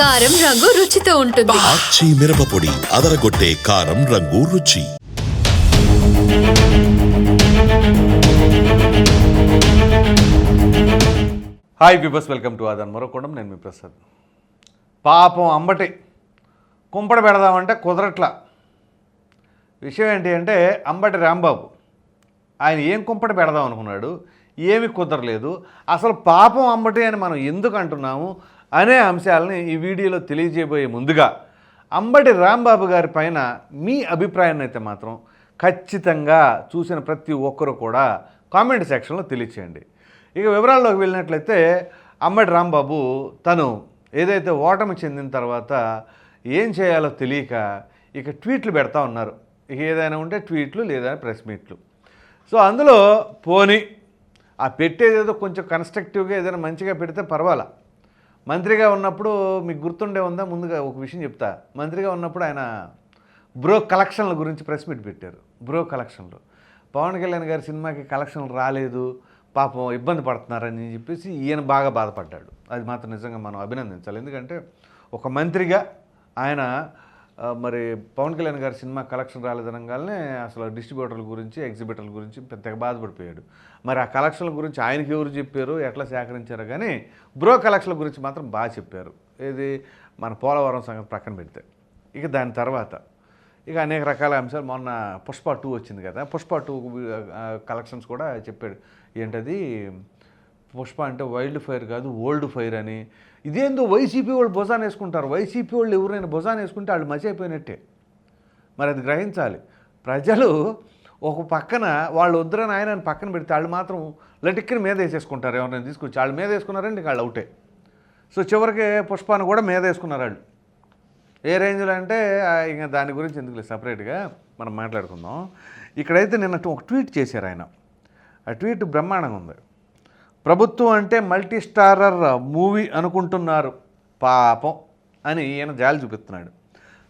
కారం రంగు రుచితో ఉంటుంది. ఆచి మిరపపొడి అదరగొట్టే కారం రంగు రుచి. హాయ్ పీపర్స్, వెల్కమ్ టు ఆదాన్ మరొకడం. నేను మీ ప్రసాద్. పాపం అంబటి కుంపడ పెడదామంటే కుదరట్లా. విషయం ఏంటి అంటే అంబటి రాంబాబు ఆయన ఏం కుంపడ పెడదాం అనుకున్నాడు, ఏమి కుదరలేదు. అసలు పాపం అంబటి అని మనం ఎందుకు అంటున్నాము అనే అంశాలని ఈ వీడియోలో తెలియజేయబోయే ముందుగా అంబటి రాంబాబు గారి పైన మీ అభిప్రాయాన్ని అయితే మాత్రం ఖచ్చితంగా చూసిన ప్రతి ఒక్కరు కూడా కామెంట్ సెక్షన్లో తెలియచేయండి. ఇక వివరాల్లోకి వెళ్ళినట్లయితే అంబటి రాంబాబు తను ఏదైతే ఓటమి చెందిన తర్వాత ఏం చేయాలో తెలియక ఇక ట్వీట్లు పెడతా ఉన్నారు. ఇక ఏదైనా ఉంటే ట్వీట్లు లేదా ప్రెస్ మీట్లు. సో అందులో పోని ఆ పెట్టేదేదో కొంచెం కన్స్ట్రక్టివ్గా ఏదైనా మంచిగా పెడితే పర్వాలా. మంత్రిగా ఉన్నప్పుడు మీకు గుర్తుండే ఉందా, ముందుగా ఒక విషయం చెప్తా. మంత్రిగా ఉన్నప్పుడు ఆయన బ్రో కలెక్షన్ల గురించి ప్రెస్ మీట్ పెట్టారు. బ్రో కలెక్షన్లు పవన్ కళ్యాణ్ గారి సినిమాకి కలెక్షన్లు రాలేదు, పాపం ఇబ్బంది పడుతున్నారని చెప్పేసి ఈయన బాగా బాధపడ్డాడు. అది మాత్రం నిజంగా మనం అభినందించాలి. ఎందుకంటే ఒక మంత్రిగా ఆయన మరి పవన్ కళ్యాణ్ గారి సినిమా కలెక్షన్ రాలేదనగానే అసలు డిస్ట్రిబ్యూటర్ల గురించి ఎగ్జిబిటర్ల గురించి పెద్దగా బాధపడిపోయాడు. మరి ఆ కలెక్షన్ల గురించి ఆయనకి ఎవరు చెప్పారు, ఎట్లా సేకరించారో కానీ బ్రో కలెక్షన్ల గురించి మాత్రం బాగా చెప్పారు. ఇది మన పోలవరం సంగతి ప్రక్కన పెడితే. ఇక దాని తర్వాత ఇక అనేక రకాల అంశాలు. మొన్న పుష్ప 2 వచ్చింది కదా, పుష్ప 2 కలెక్షన్స్ కూడా చెప్పాడు. ఏంటది, పుష్ప అంటే వైల్డ్ ఫైర్ కాదు ఓల్డ్ ఫైర్ అని. ఇదేందో వైసీపీ వాళ్ళు భుజాన్ని వేసుకుంటారు. వైసీపీ వాళ్ళు ఎవరైనా భుజాన్ని వేసుకుంటే వాళ్ళు మర్చిపోయినట్టే. మరి అది గ్రహించాలి. ప్రజలు ఒక పక్కన వాళ్ళు వద్దురని ఆయన పక్కన పెడితే వాళ్ళు మాత్రం లటిక్కిని మీద వేసేసుకుంటారు. ఎవరైనా తీసుకొచ్చి వాళ్ళు మీద వేసుకున్నారండి వాళ్ళు అవుటే. సో చివరికి పుష్పాన్ని కూడా మీద వేసుకున్నారు వాళ్ళు. ఏ రేంజ్లో అంటే ఇంకా దాని గురించి ఎందుకు సపరేట్గా మనం మాట్లాడుకుందాం. ఇక్కడైతే నిన్న ఒక ట్వీట్ చేశారు ఆయన. ఆ ట్వీట్ బ్రహ్మాండంగా ఉంది. ప్రభుత్వం అంటే మల్టీ స్టారర్ మూవీ అనుకుంటున్నారు పాపం అని ఈయన జాలి చూపిస్తున్నాడు.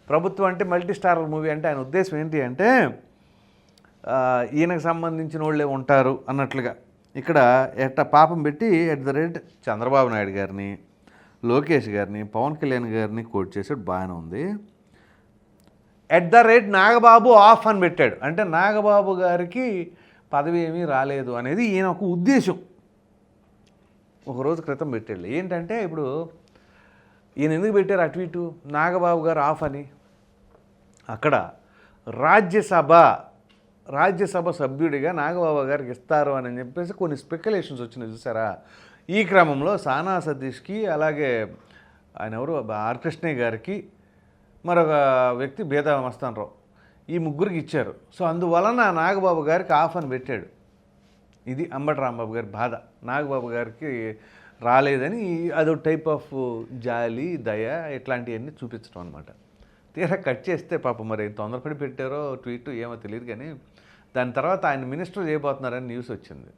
ప్రభుత్వం అంటే మల్టీ స్టారర్ మూవీ అంటే ఆయన ఉద్దేశం ఏంటి అంటే ఈయనకు సంబంధించిన వాళ్ళే ఉంటారు అన్నట్లుగా. ఇక్కడ పాపం పెట్టి చంద్రబాబు నాయుడు గారిని, లోకేష్ గారిని, పవన్ కళ్యాణ్ గారిని కోట్ చేసాడు. బాగానే ఉంది. నాగబాబు ఆఫ్ అని పెట్టాడు. అంటే నాగబాబు గారికి పదవి ఏమీ రాలేదు అనేది ఈయన ఒక ఉద్దేశం. ఒక రోజు క్రితం పెట్టాడు. ఏంటంటే ఇప్పుడు ఈయన ఎందుకు పెట్టారు ఆ ట్వీటు, నాగబాబు గారు ఆఫ్ అని. అక్కడ రాజ్యసభ సభ్యుడిగా నాగబాబు గారికి ఇస్తారు అని చెప్పేసి కొన్ని స్పెక్యులేషన్స్ వచ్చినాయి చూసారా. ఈ క్రమంలో సానా సతీష్కి, అలాగే ఆయన ఎవరు ఆర్ కృష్ణయ్య గారికి, మరొక వ్యక్తి బేదా మస్తానరావు, ఈ ముగ్గురికి ఇచ్చారు. సో అందువలన నాగబాబు గారికి ఆఫ్ అని పెట్టాడు. ఇది అంబటి రాంబాబు గారి బాధ. నాగబాబు గారికి రాలేదని అదో టైప్ ఆఫ్ జాలి, దయ ఇట్లాంటివన్నీ చూపించడం అనమాట. తీరా కట్ చేస్తే పాపం మరి తొందరపడి పెట్టారో ట్వీట్ ఏమో తెలియదు కానీ దాని తర్వాత ఆయన మినిస్టర్ చేయబోతున్నారని న్యూస్ వచ్చింది.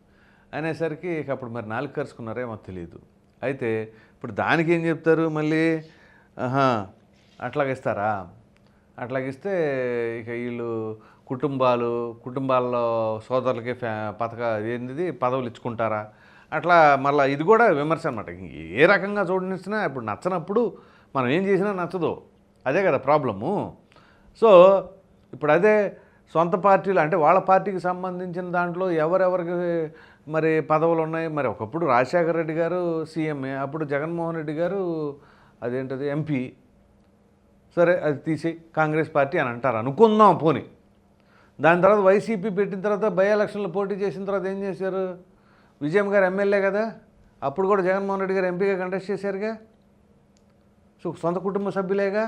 అనేసరికి ఇక అప్పుడు మరి నాలుగు కరుచుకున్నారేమో తెలియదు. అయితే ఇప్పుడు దానికి ఏం చెప్తారు మళ్ళీ, అట్లాగిస్తారా, అట్లాగిస్తే ఇక వీళ్ళు కుటుంబాల్లో సోదరులకి ఏంటిది పదవులు ఇచ్చుకుంటారా, అట్లా మళ్ళీ ఇది కూడా విమర్శ అనమాట. ఏ రకంగా చూడనిచ్చినా ఇప్పుడు నచ్చనప్పుడు మనం ఏం చేసినా నచ్చదు, అదే కదా ప్రాబ్లము. సో ఇప్పుడు అదే సొంత పార్టీలు అంటే వాళ్ళ పార్టీకి సంబంధించిన దాంట్లో ఎవరెవరికి మరి పదవులు ఉన్నాయి. మరి ఒకప్పుడు రాజశేఖర రెడ్డి గారు సీఎంఏ, అప్పుడు జగన్మోహన్ రెడ్డి గారు అదేంటది ఎంపీ. సరే అది తీసి కాంగ్రెస్ పార్టీ అని అంటారు అనుకుందాం పోని. దాని తర్వాత వైసీపీ పెట్టిన తర్వాత బై ఎలక్షన్లో పోటీ చేసిన తర్వాత ఏం చేశారు, విజయం గారు ఎమ్మెల్యే కదా, అప్పుడు కూడా జగన్మోహన్ రెడ్డి గారు ఎంపీగా కంటెస్ట్ చేశారుగా. సో సొంత కుటుంబ సభ్యులేగా.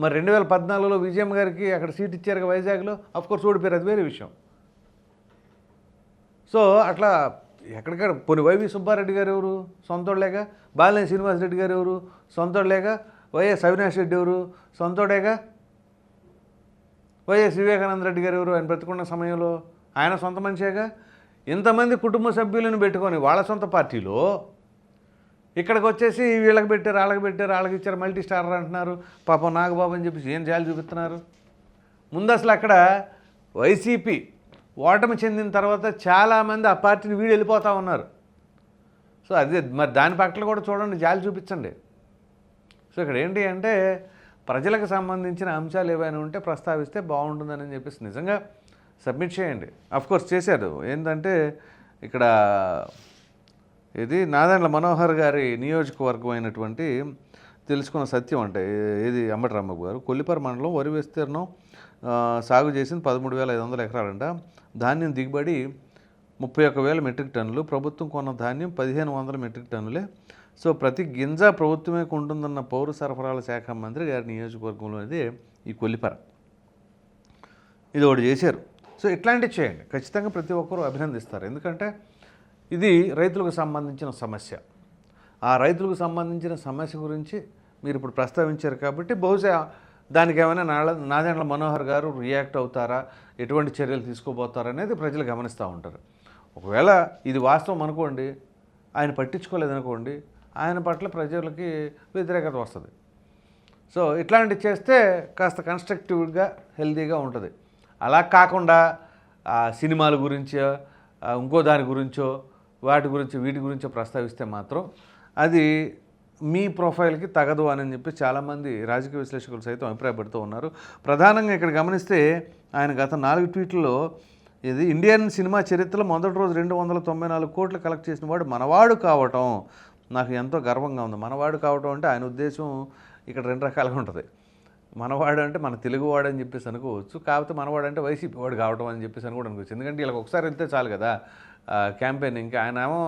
మరి 2014లో విజయం గారికి అక్కడ సీట్ ఇచ్చారుగా వైజాగ్లో. అఫ్కోర్స్ ఓడిపోయారు, అది వేరే విషయం. సో అట్లా ఎక్కడికక్కడ పోనీ వైవి సుబ్బారెడ్డి గారు ఎవరు సొంతోళ్ళేగా, బాలినేని శ్రీనివాసరెడ్డి గారు ఎవరు సొంతోళ్ళేగా, వైఎస్ అవినాష్ రెడ్డి ఎవరు సొంతోడేగా, వైఎస్ వివేకానంద రెడ్డి గారు ఎవరు ఆయన బ్రతికున్న సమయంలో ఆయన సొంత మనిషేగా. ఇంతమంది కుటుంబ సభ్యులను పెట్టుకొని వాళ్ళ సొంత పార్టీలో ఇక్కడికి వచ్చేసి వీళ్ళకి పెట్టారు, వాళ్ళకి ఇచ్చారు, మల్టీ స్టారర్ అంటున్నారు. పాపం నాగబాబు అని చెప్పేసి ఏం చేయాలి చూపిస్తున్నారు. ముందు అసలు అక్కడ వైసీపీ ఓటమి చెందిన తర్వాత చాలామంది ఆ పార్టీని వెళ్ళిపోతూ ఉన్నారు. సో అదే మరి దాని పట్ల కూడా చూడండి, జాలి చూపించండి. సో ఇక్కడ ఏంటి అంటే ప్రజలకు సంబంధించిన అంశాలు ఏవైనా ఉంటే ప్రస్తావిస్తే బాగుంటుందని చెప్పేసి నిజంగా సబ్మిట్ చేయండి. కోర్స్ చేశారు. ఏంటంటే ఇక్కడ ఇది నాదెండ్ల మనోహర్ గారి నియోజకవర్గం అయినటువంటి తెలుసుకున్న సత్యం అంటే ఏది అంబటి రాంబాబు గారు కొల్లిపర మండలం వరి విస్తీర్ణం సాగు చేసింది 13,500 ఎకరాలంట. ధాన్యం దిగుబడి 31,000 మెట్రిక్ టన్నులు. ప్రభుత్వం కొన్న ధాన్యం 1,500 మెట్రిక్ టన్నులే. సో ప్రతి గింజ ప్రభుత్వమే కొంటుందన్న పౌర సరఫరాల శాఖ మంత్రి గారి నియోజకవర్గంలో అనేది ఈ కొల్లిపర. ఇది ఒకటి చేశారు. సో ఇట్లాంటివి చేయండి, ఖచ్చితంగా ప్రతి ఒక్కరూ అభినందిస్తారు. ఎందుకంటే ఇది రైతులకు సంబంధించిన సమస్య. ఆ రైతులకు సంబంధించిన సమస్య గురించి మీరు ఇప్పుడు ప్రస్తావించారు కాబట్టి బహుశా దానికి ఏమైనా నాదెండ్ల మనోహర్ గారు రియాక్ట్ అవుతారా, ఎటువంటి చర్యలు తీసుకోబోతారనేది ప్రజలు గమనిస్తూ ఉంటారు. ఒకవేళ ఇది వాస్తవం అనుకోండి, ఆయన పట్టించుకోలేదనుకోండి, ఆయన పట్ల ప్రజలకి వ్యతిరేకత వస్తుంది. సో ఇట్లాంటివి చేస్తే కాస్త కన్స్ట్రక్టివ్గా హెల్తీగా ఉంటుంది. అలా కాకుండా సినిమాల గురించో ఇంకో దాని గురించో వీటి గురించో ప్రస్తావిస్తే మాత్రం అది మీ ప్రొఫైల్కి తగదు అని చెప్పి చాలామంది రాజకీయ విశ్లేషకులు సైతం అభిప్రాయపడుతూ ఉన్నారు. ప్రధానంగా ఇక్కడ గమనిస్తే ఆయన గత 4 ట్వీట్లలో ఇది ఇండియన్ సినిమా చరిత్రలో మొదటి రోజు 294 కోట్లు కలెక్ట్ చేసిన వాడు మనవాడు కావటం నాకు ఎంతో గర్వంగా ఉంది. మనవాడు కావటం అంటే ఆయన ఉద్దేశం ఇక్కడ 2 రకాలుగా ఉంటుంది. మనవాడు అంటే మన తెలుగువాడు అని చెప్పేసి అనుకోవచ్చు, కాకపోతే మనవాడు అంటే వైసీపీ వాడు కావటం అని చెప్పేసి అని కూడా అనుకోవచ్చు. ఎందుకంటే వీళ్ళకి ఒకసారి వెళ్తే చాలు కదా క్యాంపెయినింగ్కి. ఆయన ఏమో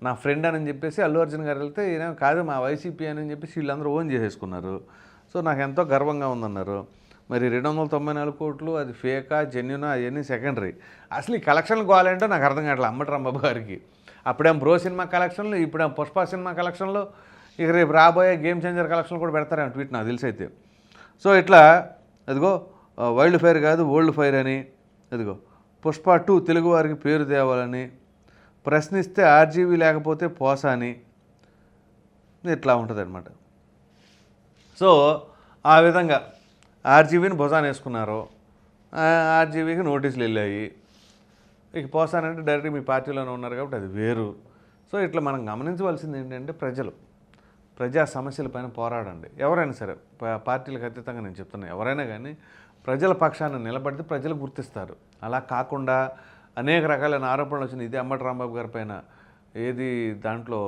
నా ఫ్రెండ్ అని చెప్పేసి అల్లు అర్జున్ గారు వెళ్తే ఈయన కాదు మా వైసీపీ అని చెప్పేసి వీళ్ళందరూ ఓన్ చేసేసుకున్నారు. సో నాకు ఎంతో గర్వంగా ఉందన్నారు. మరి 294 కోట్లు అది ఫేకా జెన్యునా అవన్నీ సెకండరీ. అసలు ఈ కలెక్షన్లు కావాలంటే నాకు అర్థం కావట్లేదు అంబటి రాంబాబు గారికి. అప్పుడేం బ్రో సినిమా కలెక్షన్లు, ఇప్పుడేం పుష్ప సినిమా కలెక్షన్లు, ఇక రేపు రాబోయే గేమ్ చేంజర్ కలెక్షన్లు కూడా పెడతారేమో ట్వీట్ నాకు తెలిసి అయితే. సో ఇట్లా అదిగో వైల్డ్ ఫైర్ కాదు ఓల్డ్ ఫైర్ అని, అదిగో పుష్ప 2 తెలుగు వారికి పేరు తేవాలని, ప్రశ్నిస్తే ఆర్జీవీ లేకపోతే పోసా అని, ఇట్లా ఉంటుంది అనమాట. సో ఆ విధంగా ఆర్జీవీని భుజాన వేసుకున్నారు, ఆర్జీవీకి నోటీసులు వెళ్ళాయి. ఇక పోసానంటే డైరెక్ట్గా మీ పార్టీలోనే ఉన్నారు కాబట్టి అది వేరు. సో ఇట్లా మనం గమనించవలసింది ఏంటంటే ప్రజా సమస్యలపైన పోరాడండి. ఎవరైనా సరే పార్టీలకు అతీతంగా నేను చెప్తున్నాను, ఎవరైనా కానీ ప్రజల పక్షాన్ని నిలబడితే ప్రజలు గుర్తిస్తారు. అలా కాకుండా అనేక రకాలైన ఆరోపణలు వచ్చినాయి. ఇది అంబటి రాంబాబు గారి పైన ఏది దాంట్లో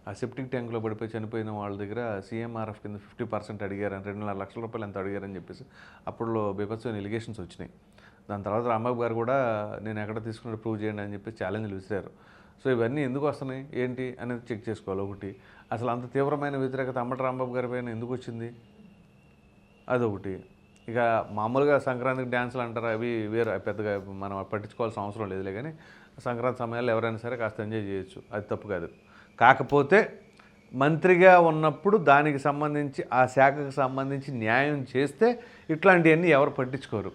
ఆ సెప్టిక్ ట్యాంక్లో పడిపోయి చనిపోయిన వాళ్ళ దగ్గర సీఎంఆర్ఎఫ్ కింద 50% అడిగారని, 2.5 లక్షల రూపాయలు ఎంత అడిగారని చెప్పేసి అప్పుడు బీభత్సమైన ఎలిగేషన్స్ వచ్చినాయి. దాని తర్వాత రాంబాబు గారు కూడా నేను ఎక్కడ తీసుకున్నట్టు ప్రూవ్ చేయండి అని చెప్పి ఛాలెంజ్లు విసిరారు. సో ఇవన్నీ ఎందుకు వస్తున్నాయి ఏంటి అనేది చెక్ చేసుకోవాలి. ఒకటి, అసలు అంత తీవ్రమైన వ్యతిరేకత అంబటి రాంబాబు గారి పైన ఎందుకు వచ్చింది, అదొకటి. ఇక మామూలుగా సంక్రాంతికి డ్యాన్సులు అంటారు, అవి వేరు, పెద్దగా మనం పట్టించుకోవాల్సిన అవసరం లేదులే. కానీ సంక్రాంతి సమయాల్లో ఎవరైనా సరే కాస్త ఎంజాయ్ చేయొచ్చు, అది తప్పు కాదు. కాకపోతే మంత్రిగా ఉన్నప్పుడు దానికి సంబంధించి ఆ శాఖకు సంబంధించి న్యాయం చేస్తే ఇట్లాంటివన్నీ ఎవరు పట్టించుకోరు.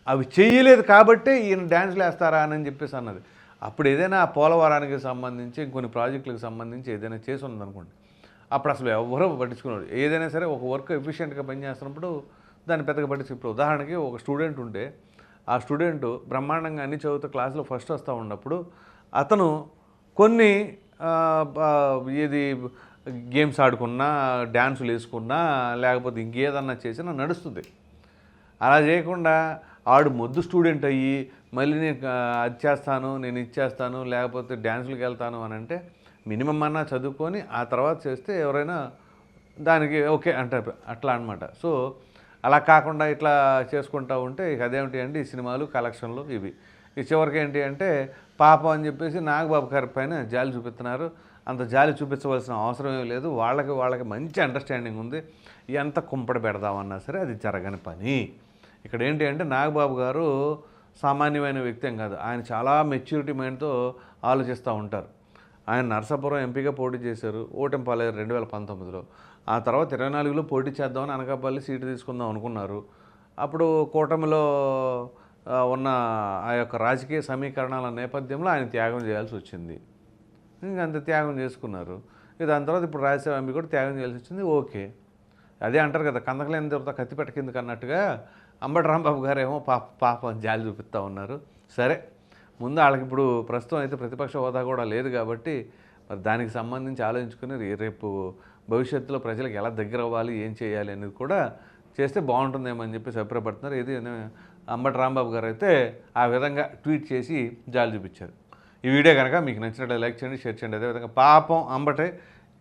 అవి చేయలేదు కాబట్టే ఈయన డ్యాన్సులు వేస్తారా అని చెప్పేసి అన్నది. అప్పుడు ఏదైనా పోలవరానికి సంబంధించి కొన్ని ప్రాజెక్టులకు సంబంధించి ఏదైనా చేసి ఉందనుకోండి, అప్పుడు అసలు ఎవరో పట్టించుకున్నారు. ఏదైనా సరే ఒక వర్క్ ఎఫిషియెంట్గా పనిచేస్తున్నప్పుడు దాన్ని పెద్దగా పట్టించు. ఇప్పుడు ఉదాహరణకి ఒక స్టూడెంట్ ఉంటే ఆ స్టూడెంట్ బ్రహ్మాండంగా అన్ని చదువుతూ క్లాసులో ఫస్ట్ వస్తూ ఉన్నప్పుడు అతను కొన్ని ఏది గేమ్స్ ఆడుకున్నా, డ్యాన్సులు వేసుకున్నా, లేకపోతే ఇంకేదన్నా చేసినా నడుస్తుంది. అలా చేయకుండా ఆడు మొద్దు స్టూడెంట్ అయ్యి మళ్ళీ నేను అది చేస్తాను, నేను ఇచ్చేస్తాను, లేకపోతే డ్యాన్సులకు వెళ్తాను అని అంటే మినిమం అన్నా చదువుకొని ఆ తర్వాత చేస్తే ఎవరైనా దానికి ఓకే అంటారు. అట్లా అనమాట. సో అలా కాకుండా ఇట్లా చేసుకుంటూ ఉంటే ఇక అదేమిటి అంటే ఈ సినిమాలు కలెక్షన్లు ఇవి. ఈ చివరికి ఏంటి అంటే పాపం అని చెప్పేసి నాగబాబు గారి పైన జాలి చూపిస్తున్నారు. అంత జాలి చూపించవలసిన అవసరం ఏం లేదు. వాళ్ళకి మంచి అండర్స్టాండింగ్ ఉంది. ఎంత కుంపడి పెడదామన్నా సరే అది జరగని పని. ఇక్కడ ఏంటి అంటే నాగబాబు గారు సామాన్యమైన వ్యక్తి ఏం కాదు. ఆయన చాలా మెచ్యూరిటీ మైండ్తో ఆలోచిస్తూ ఉంటారు. ఆయన నరసాపురం ఎంపీగా పోటీ చేశారు, ఓటమి పాలయ్యారు 2019లో. ఆ తర్వాత 24లో పోటీ చేద్దామని అనకాపల్లి సీటు తీసుకుందాం అనుకున్నారు. అప్పుడు కూటమిలో ఉన్న ఆ యొక్క రాజకీయ సమీకరణాల నేపథ్యంలో ఆయన త్యాగం చేయాల్సి వచ్చింది. ఇంకంత త్యాగం చేసుకున్నారు. దాని తర్వాత ఇప్పుడు రాజ్యసభ ఎంపీ కూడా త్యాగం చేయాల్సి వచ్చింది. ఓకే, అదే అంటారు కదా, కందకలేని తర్వాత కత్తి పెట్టకింది అన్నట్టుగా అంబటి రాంబాబు గారు ఏమో పాపం జాలి చూపిస్తూ ఉన్నారు. సరే, ముందు వాళ్ళకి ఇప్పుడు ప్రస్తుతం అయితే ప్రతిపక్ష హోదా కూడా లేదు కాబట్టి మరి దానికి సంబంధించి ఆలోచించుకుని రేపు భవిష్యత్తులో ప్రజలకు ఎలా దగ్గర అవ్వాలి, ఏం చేయాలి అనేది కూడా చేస్తే బాగుంటుందేమో అని చెప్పేసి అభిప్రాయపడుతున్నారు. ఏది అంబటి రాంబాబు గారు అయితే ఆ విధంగా ట్వీట్ చేసి జాలి చూపించారు. ఈ వీడియో కనుక మీకు నచ్చినట్లయితే లైక్ చేయండి, షేర్ చేయండి. అదేవిధంగా పాపం అంబటే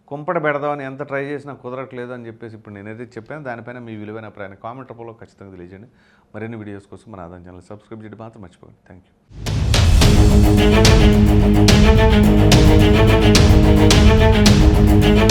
కుంపట పెడదామని ఎంత ట్రై చేసినా కుదరట్లేదు అని చెప్పేసి ఇప్పుడు నేనైతే చెప్పాను. దానిపైన మీ విలువైన అభిప్రాయాన్ని కామెంట్ రూపంలో ఖచ్చితంగా తెలియజేయండి. మరిన్ని వీడియోస్ కోసం మన ఆదాయం ఛానల్ సబ్స్క్రైబ్ చేయడం మాత్రం మర్చిపోండి. Thank you.